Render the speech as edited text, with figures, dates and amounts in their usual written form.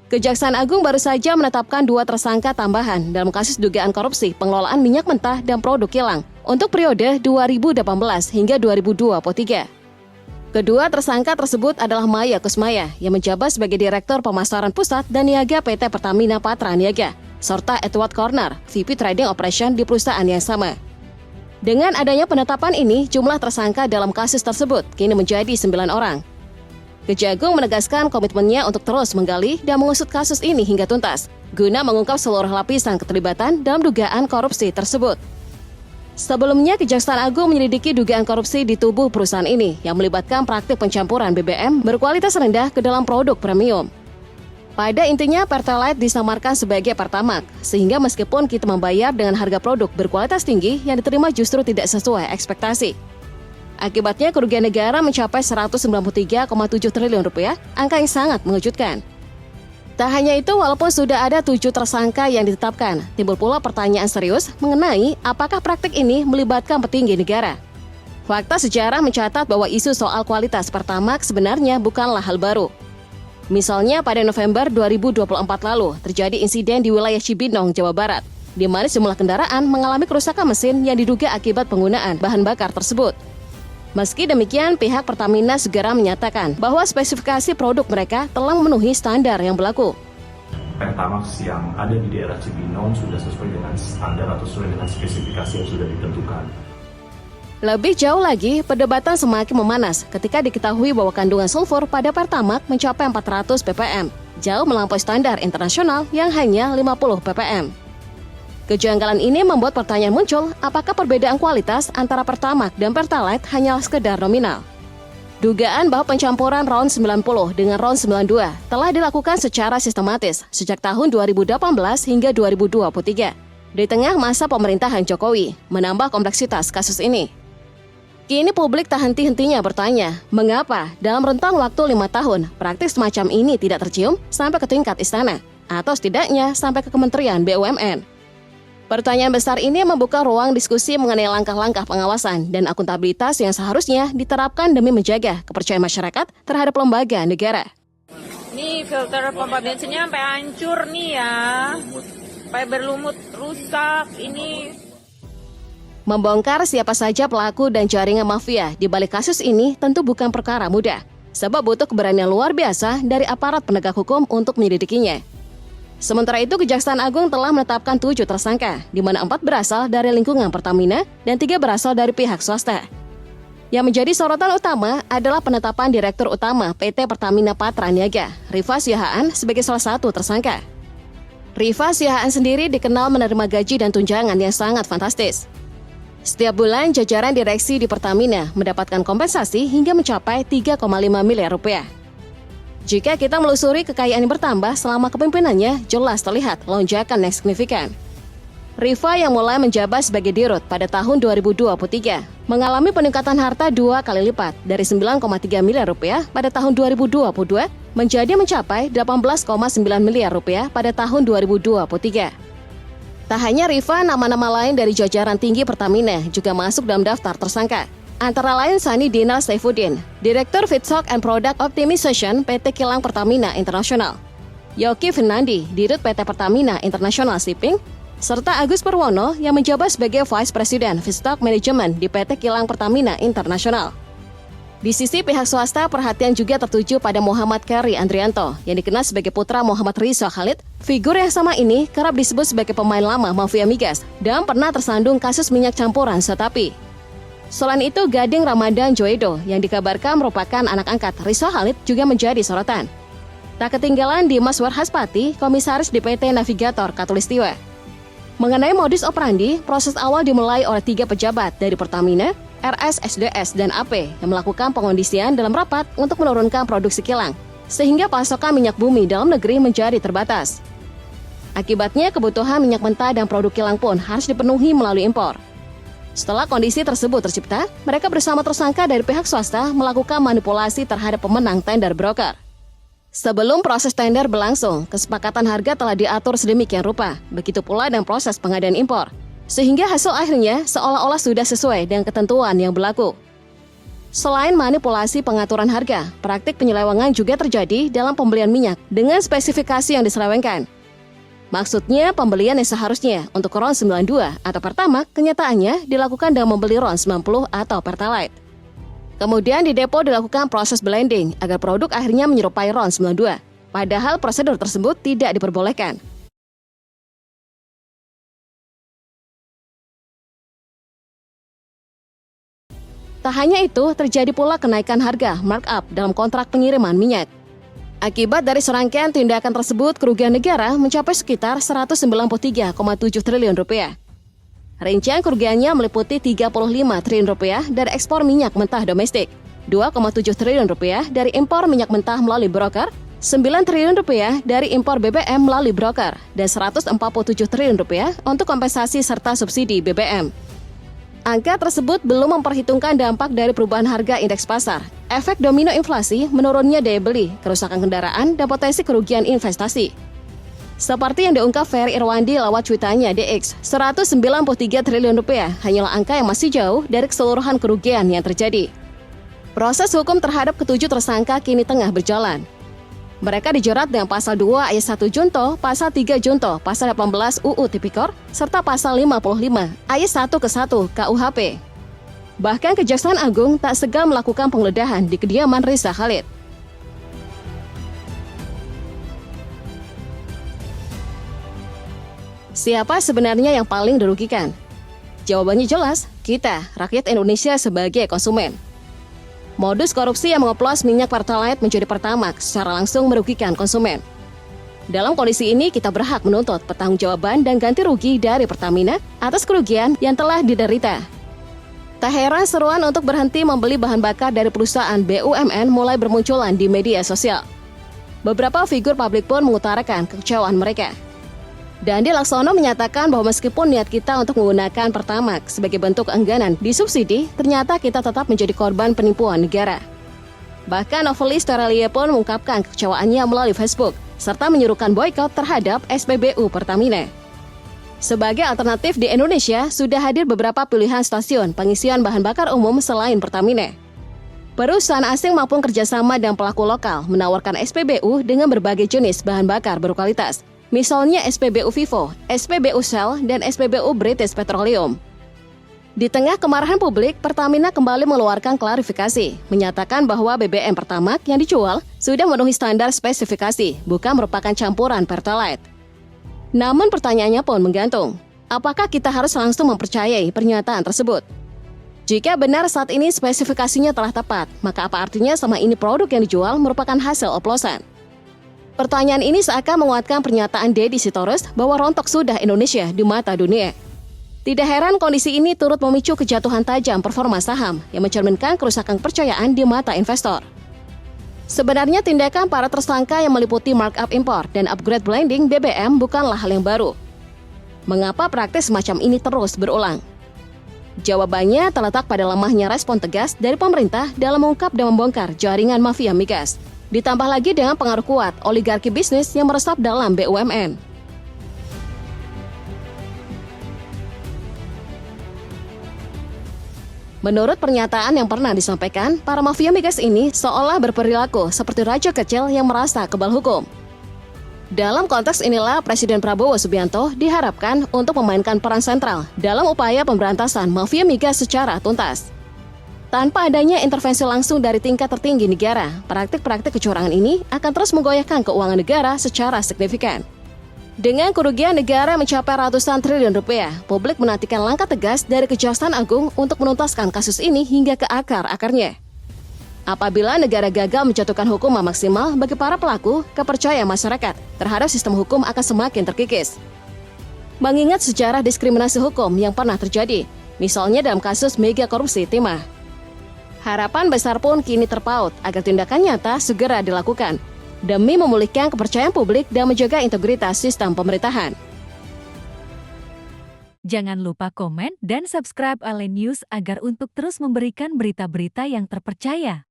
Kejaksaan Agung baru saja menetapkan 2 tersangka tambahan dalam kasus dugaan korupsi pengelolaan minyak mentah dan produk kilang untuk periode 2018 hingga 2023. Kedua tersangka tersebut adalah Maya Kusmaya yang menjabat sebagai Direktur Pemasaran Pusat dan Niaga PT Pertamina Patra Niaga, serta Edward Corner, VP Trading Operation di perusahaan yang sama. Dengan adanya penetapan ini, jumlah tersangka dalam kasus tersebut kini menjadi 9 orang. Kejagung menegaskan komitmennya untuk terus menggali dan mengusut kasus ini hingga tuntas, guna mengungkap seluruh lapisan keterlibatan dalam dugaan korupsi tersebut. Sebelumnya, Kejaksaan Agung menyelidiki dugaan korupsi di tubuh perusahaan ini yang melibatkan praktik pencampuran BBM berkualitas rendah ke dalam produk premium. Pada intinya, Pertalite disamarkan sebagai Pertamax, sehingga meskipun kita membayar dengan harga produk berkualitas tinggi yang diterima justru tidak sesuai ekspektasi. Akibatnya kerugian negara mencapai 193,7 triliun rupiah, angka yang sangat mengejutkan. Tak hanya itu, walaupun sudah ada 7 tersangka yang ditetapkan, timbul pula pertanyaan serius mengenai apakah praktik ini melibatkan petinggi negara. Fakta sejarah mencatat bahwa isu soal kualitas Pertamax sebenarnya bukanlah hal baru. Misalnya pada November 2024 lalu, terjadi insiden di wilayah Cibinong, Jawa Barat, di mana sejumlah kendaraan mengalami kerusakan mesin yang diduga akibat penggunaan bahan bakar tersebut. Meski demikian, pihak Pertamina segera menyatakan bahwa spesifikasi produk mereka telah memenuhi standar yang berlaku. Pertamax yang ada di daerah Cibinong sudah sesuai dengan standar atau sesuai dengan spesifikasi yang sudah ditentukan. Lebih jauh lagi, perdebatan semakin memanas ketika diketahui bahwa kandungan sulfur pada Pertamax mencapai 400 ppm, jauh melampaui standar internasional yang hanya 50 ppm. Kejanggalan ini membuat pertanyaan muncul, apakah perbedaan kualitas antara Pertamax dan Pertalite hanyalah sekedar nominal? Dugaan bahwa pencampuran RON 90 dengan RON 92 telah dilakukan secara sistematis sejak tahun 2018 hingga 2023, di tengah masa pemerintahan Jokowi, menambah kompleksitas kasus ini. Kini publik tak henti-hentinya bertanya, mengapa dalam rentang waktu 5 tahun, praktik semacam ini tidak tercium sampai ke tingkat istana, atau setidaknya sampai ke Kementerian BUMN? Pertanyaan besar ini membuka ruang diskusi mengenai langkah-langkah pengawasan dan akuntabilitas yang seharusnya diterapkan demi menjaga kepercayaan masyarakat terhadap lembaga negara. Nih filter pompa bensinnya sampai hancur nih ya, sampai berlumut, rusak ini. Membongkar siapa saja pelaku dan jaringan mafia di balik kasus ini tentu bukan perkara mudah, sebab butuh keberanian luar biasa dari aparat penegak hukum untuk menyelidikinya. Sementara itu, Kejaksaan Agung telah menetapkan 7 tersangka, di mana 4 berasal dari lingkungan Pertamina dan 3 berasal dari pihak swasta. Yang menjadi sorotan utama adalah penetapan Direktur Utama PT Pertamina Patra Niaga, Rifa Siahaan, sebagai salah satu tersangka. Rifa Siahaan sendiri dikenal menerima gaji dan tunjangan yang sangat fantastis. Setiap bulan, jajaran direksi di Pertamina mendapatkan kompensasi hingga mencapai 3,5 miliar rupiah. Jika kita melusuri kekayaan yang bertambah selama kepemimpinannya, jelas terlihat lonjakan yang signifikan. Rifa yang mulai menjabat sebagai dirut pada tahun 2023 mengalami peningkatan harta 2 kali lipat dari 9,3 miliar rupiah pada tahun 2022 menjadi mencapai 18,9 miliar rupiah pada tahun 2023. Tak hanya Rifa, nama-nama lain dari jajaran tinggi Pertamina juga masuk dalam daftar tersangka. Antara lain Sani Dinar Saifuddin, Direktur Feedstock and Product Optimization PT Kilang Pertamina Internasional, Yoki Fernandi, Dirut PT Pertamina International Shipping, serta Agus Purwono yang menjabat sebagai Vice President Feedstock Management di PT Kilang Pertamina Internasional. Di sisi pihak swasta, perhatian juga tertuju pada Muhammad Keri Andrianto yang dikenal sebagai putra Muhammad Rizwa Khalid. Figur yang sama ini kerap disebut sebagai pemain lama mafia migas dan pernah tersandung kasus minyak campuran setapi. Selain itu, Gading Ramadan Joedo yang dikabarkan merupakan anak angkat Rizwa Khalid juga menjadi sorotan. Tak ketinggalan Dimas Warhaspati, komisaris di PT Navigator Katulistiwa. Mengenai modus operandi, proses awal dimulai oleh 3 pejabat dari Pertamina, RS, SDS, dan AP yang melakukan pengondisian dalam rapat untuk menurunkan produksi kilang, sehingga pasokan minyak bumi dalam negeri menjadi terbatas. Akibatnya, kebutuhan minyak mentah dan produk kilang pun harus dipenuhi melalui impor. Setelah kondisi tersebut tercipta, mereka bersama tersangka dari pihak swasta melakukan manipulasi terhadap pemenang tender broker. Sebelum proses tender berlangsung, kesepakatan harga telah diatur sedemikian rupa, begitu pula dengan proses pengadaan impor, sehingga hasil akhirnya seolah-olah sudah sesuai dengan ketentuan yang berlaku. Selain manipulasi pengaturan harga, praktik penyelewengan juga terjadi dalam pembelian minyak dengan spesifikasi yang diselewengkan. Maksudnya, pembelian yang seharusnya untuk RON 92 atau Pertamax kenyataannya dilakukan dengan membeli RON 90 atau Pertalite. Kemudian di depo dilakukan proses blending agar produk akhirnya menyerupai RON 92, padahal prosedur tersebut tidak diperbolehkan. Tak hanya itu, terjadi pula kenaikan harga markup dalam kontrak pengiriman minyak. Akibat dari serangkaian tindakan tersebut, kerugian negara mencapai sekitar Rp193,7 triliun. Rincian kerugiannya meliputi Rp35 triliun dari ekspor minyak mentah domestik, Rp2,7 triliun dari impor minyak mentah melalui broker, Rp9 triliun dari impor BBM melalui broker, dan Rp147 triliun untuk kompensasi serta subsidi BBM. Angka tersebut belum memperhitungkan dampak dari perubahan harga indeks pasar, efek domino inflasi, menurunnya daya beli, kerusakan kendaraan, dan potensi kerugian investasi. Seperti yang diungkap Ferry Irwandi lewat cuitannya DX, Rp193 triliun hanyalah angka yang masih jauh dari keseluruhan kerugian yang terjadi. Proses hukum terhadap ketujuh tersangka kini tengah berjalan. Mereka dijerat dengan Pasal 2 Ayat 1 Junto, Pasal 3 Junto, Pasal 18 UU Tipikor, serta Pasal 55 Ayat 1 ke 1 KUHP. Bahkan Kejaksaan Agung tak segan melakukan penggeledahan di kediaman Riza Khalid. Siapa sebenarnya yang paling dirugikan? Jawabannya jelas, kita, rakyat Indonesia sebagai konsumen. Modus korupsi yang mengoplos minyak Pertalite menjadi Pertamax secara langsung merugikan konsumen. Dalam kondisi ini, kita berhak menuntut pertanggungjawaban dan ganti rugi dari Pertamina atas kerugian yang telah diderita. Tak heran seruan untuk berhenti membeli bahan bakar dari perusahaan BUMN mulai bermunculan di media sosial. Beberapa figur publik pun mengutarakan kekecewaan mereka. Dandi Laksono menyatakan bahwa meskipun niat kita untuk menggunakan Pertamax sebagai bentuk keengganan disubsidi, ternyata kita tetap menjadi korban penipuan negara. Bahkan novelis Aurelia pun mengungkapkan kekecewaannya melalui Facebook, serta menyuruhkan boikot terhadap SPBU Pertamina. Sebagai alternatif di Indonesia, sudah hadir beberapa pilihan stasiun pengisian bahan bakar umum selain Pertamina. Perusahaan asing maupun kerjasama dan pelaku lokal menawarkan SPBU dengan berbagai jenis bahan bakar berkualitas. Misalnya SPBU Vivo, SPBU Shell, dan SPBU British Petroleum. Di tengah kemarahan publik, Pertamina kembali mengeluarkan klarifikasi, menyatakan bahwa BBM Pertamax yang dijual sudah memenuhi standar spesifikasi, bukan merupakan campuran Pertalite. Namun pertanyaannya pun menggantung, apakah kita harus langsung mempercayai pernyataan tersebut? Jika benar saat ini spesifikasinya telah tepat, maka apa artinya selama ini produk yang dijual merupakan hasil oplosan? Pertanyaan ini seakan menguatkan pernyataan Deddy Sitorus bahwa rontok sudah Indonesia di mata dunia. Tidak heran kondisi ini turut memicu kejatuhan tajam performa saham yang mencerminkan kerusakan kepercayaan di mata investor. Sebenarnya tindakan para tersangka yang meliputi markup impor dan upgrade blending BBM bukanlah hal yang baru. Mengapa praktis semacam ini terus berulang? Jawabannya terletak pada lemahnya respon tegas dari pemerintah dalam mengungkap dan membongkar jaringan mafia migas. Ditambah lagi dengan pengaruh kuat oligarki bisnis yang meresap dalam BUMN. Menurut pernyataan yang pernah disampaikan, para mafia migas ini seolah berperilaku seperti raja kecil yang merasa kebal hukum. Dalam konteks inilah Presiden Prabowo Subianto diharapkan untuk memainkan peran sentral dalam upaya pemberantasan mafia migas secara tuntas. Tanpa adanya intervensi langsung dari tingkat tertinggi negara, praktik-praktik kecurangan ini akan terus menggoyahkan keuangan negara secara signifikan. Dengan kerugian negara mencapai ratusan triliun rupiah, publik menantikan langkah tegas dari Kejaksaan Agung untuk menuntaskan kasus ini hingga ke akar-akarnya. Apabila negara gagal menjatuhkan hukuman maksimal bagi para pelaku, kepercayaan masyarakat terhadap sistem hukum akan semakin terkikis. Mengingat sejarah diskriminasi hukum yang pernah terjadi, misalnya dalam kasus mega korupsi timah. Harapan besar pun kini terpaut agar tindakan nyata segera dilakukan demi memulihkan kepercayaan publik dan menjaga integritas sistem pemerintahan. Jangan lupa komen dan subscribe Ale News agar untuk terus memberikan berita-berita yang terpercaya.